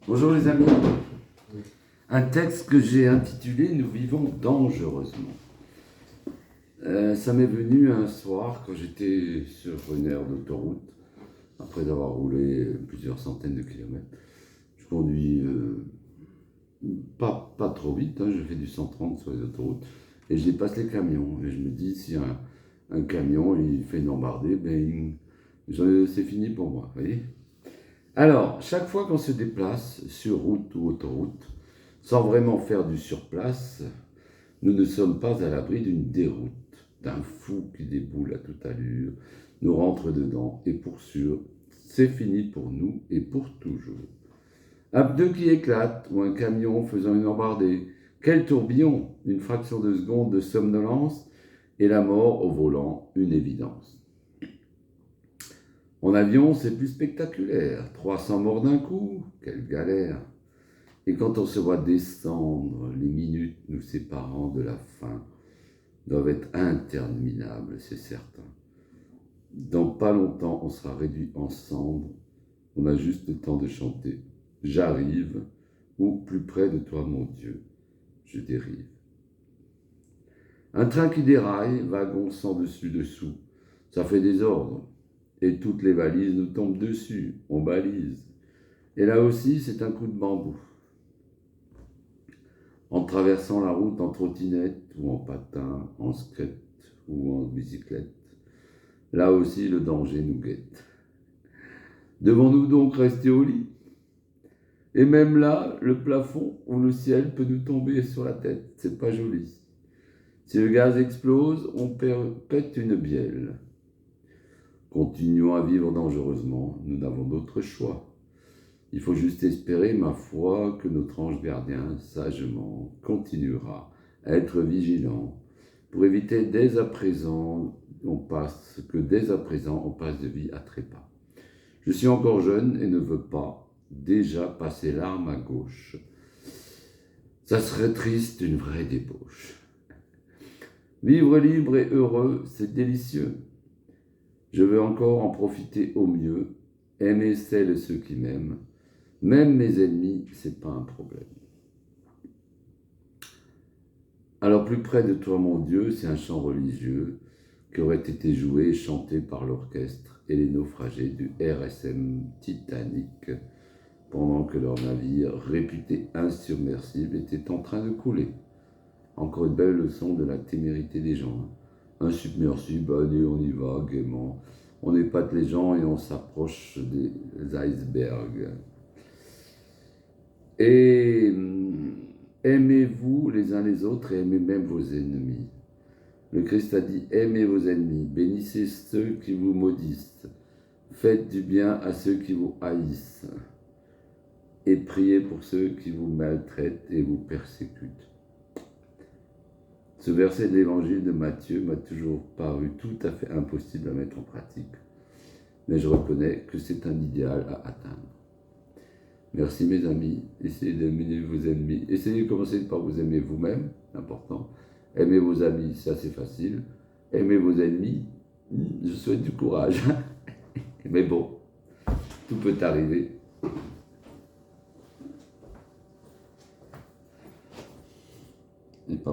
Bonjour les amis. Un texte que j'ai intitulé « Nous vivons dangereusement ». Ça m'est venu un soir quand j'étais sur une aire d'autoroute, après avoir roulé plusieurs centaines de kilomètres. Je conduis pas trop vite, je fais du 130 sur les autoroutes, et je dépasse les camions. Et je me dis, si un camion il fait une embardée, c'est fini pour moi, vous voyez. Alors, chaque fois qu'on se déplace sur route ou autoroute, sans vraiment faire du surplace, nous ne sommes pas à l'abri d'une déroute, d'un fou qui déboule à toute allure, nous rentre dedans, et pour sûr, c'est fini pour nous et pour toujours. Un pneu qui éclate ou un camion faisant une embardée, quel tourbillon, une fraction de seconde de somnolence, et la mort au volant, une évidence. En avion, c'est plus spectaculaire. 300 morts d'un coup, quelle galère. Et quand on se voit descendre, les minutes nous séparant de la fin doivent être interminables, c'est certain. Dans pas longtemps, on sera réduit en cendres. On a juste le temps de chanter « J'arrive » ou « Plus près de toi, mon Dieu, je dérive ». Un train qui déraille, wagon sans dessus-dessous, ça fait désordre. Et toutes les valises nous tombent dessus, on balise. Et là aussi, c'est un coup de bambou. En traversant la route en trottinette ou en patin, en skate ou en bicyclette, là aussi le danger nous guette. Devons-nous donc rester au lit? Et même là, le plafond ou le ciel peut nous tomber sur la tête, c'est pas joli. Si le gaz explose, on pète une bielle. Continuons à vivre dangereusement, nous n'avons d'autre choix. Il faut juste espérer, ma foi, que notre ange gardien, sagement, continuera à être vigilant pour éviter dès à présent, on passe de vie à trépas. Je suis encore jeune et ne veux pas déjà passer l'arme à gauche. Ça serait triste, une vraie débauche. Vivre libre et heureux, c'est délicieux. Je veux encore en profiter au mieux, aimer celles et ceux qui m'aiment. Même mes ennemis, c'est pas un problème. Alors plus près de toi, mon Dieu, c'est un chant religieux qui aurait été joué et chanté par l'orchestre et les naufragés du RSM Titanic pendant que leur navire, réputé insubmersible, était en train de couler. Encore une belle leçon de la témérité des gens. Insubmersible, allez, on y va gaiement. On épate les gens et on s'approche des icebergs. Et aimez-vous les uns les autres et aimez même vos ennemis. Le Christ a dit, aimez vos ennemis, bénissez ceux qui vous maudissent, faites du bien à ceux qui vous haïssent, et priez pour ceux qui vous maltraitent et vous persécutent. Ce verset de l'évangile de Matthieu m'a toujours paru tout à fait impossible à mettre en pratique, mais je reconnais que c'est un idéal à atteindre. Merci mes amis, essayez d'aimer vos ennemis. Essayez de commencer par vous aimer vous-même, c'est important. Aimer vos amis, c'est assez facile. Aimer vos ennemis, je souhaite du courage. Mais bon, tout peut arriver. Et pas